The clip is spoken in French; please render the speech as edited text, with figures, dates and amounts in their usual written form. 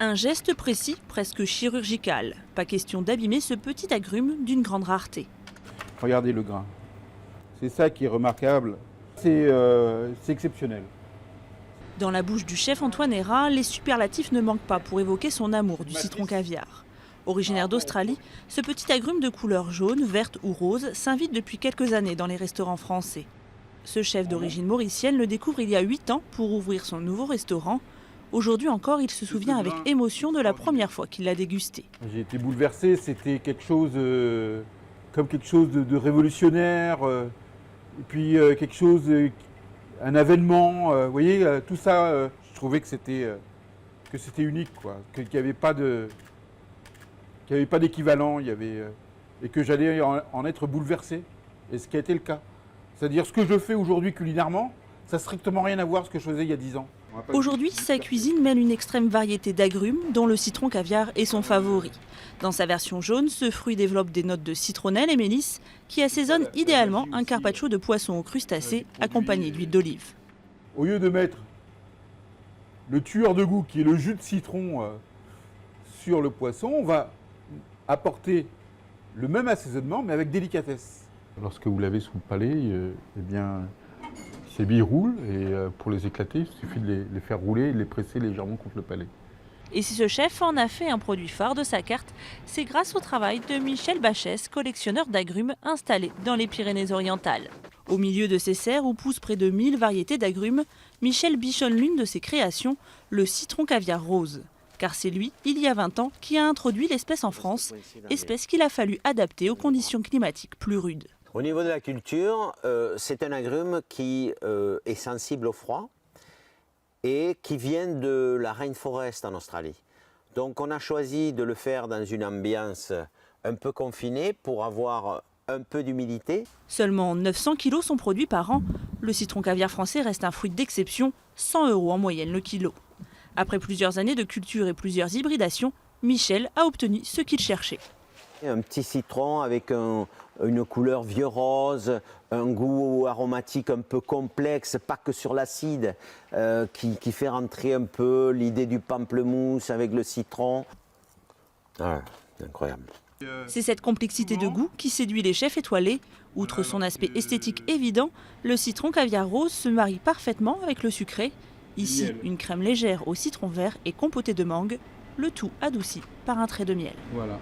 Un geste précis, presque chirurgical. Pas question d'abîmer ce petit agrume d'une grande rareté. Regardez le grain. C'est ça qui est remarquable. C'est exceptionnel. Dans la bouche du chef Antoine Hérat, les superlatifs ne manquent pas pour évoquer son amour du citron caviar. Originaire d'Australie, ce petit agrume de couleur jaune, verte ou rose s'invite depuis quelques années dans les restaurants français. Ce chef d'origine mauricienne le découvre il y a 8 ans pour ouvrir son nouveau restaurant. Aujourd'hui encore, il se souvient avec émotion de la première fois qu'il l'a dégusté. J'ai été bouleversé, c'était quelque chose comme quelque chose de révolutionnaire, et puis quelque chose, un avènement, vous voyez, tout ça, je trouvais que c'était unique, quoi, qu'il n'y avait pas d'équivalent, et que j'allais en être bouleversé, et ce qui a été le cas. C'est-à-dire ce que je fais aujourd'hui culinairement, ça n'a strictement rien à voir avec ce que je faisais il y a 10 ans. Aujourd'hui, sa cuisine mêle une extrême variété d'agrumes, dont le citron caviar est son favori. Dans sa version jaune, ce fruit développe des notes de citronnelle et mélisse qui assaisonnent idéalement un carpaccio de poisson aux crustacés accompagné d'huile d'olive. Au lieu de mettre le tueur de goût qui est le jus de citron sur le poisson, on va apporter le même assaisonnement mais avec délicatesse. Lorsque vous l'avez sous le palais, eh bien, ces billes roulent et pour les éclater, il suffit de les faire rouler et de les presser légèrement contre le palais. Et si ce chef en a fait un produit phare de sa carte, c'est grâce au travail de Michel Bachès, collectionneur d'agrumes installé dans les Pyrénées-Orientales. Au milieu de ses serres où poussent près de 1000 variétés d'agrumes, Michel bichonne l'une de ses créations, le citron caviar rose. Car c'est lui, il y a 20 ans, qui a introduit l'espèce en France, espèce qu'il a fallu adapter aux conditions climatiques plus rudes. Au niveau de la culture, c'est un agrume qui est sensible au froid et qui vient de la rainforest en Australie. Donc on a choisi de le faire dans une ambiance un peu confinée pour avoir un peu d'humidité. Seulement 900 kilos sont produits par an. Le citron caviar français reste un fruit d'exception, 100 € en moyenne le kilo. Après plusieurs années de culture et plusieurs hybridations, Michel a obtenu ce qu'il cherchait. Un petit citron avec une couleur vieux rose, un goût aromatique un peu complexe, pas que sur l'acide, qui fait rentrer un peu l'idée du pamplemousse avec le citron. Ah, c'est incroyable. C'est cette complexité de goût qui séduit les chefs étoilés. Outre son aspect esthétique évident, le citron caviar rose se marie parfaitement avec le sucré. Ici, une crème légère au citron vert et compotée de mangue, le tout adouci par un trait de miel. Voilà.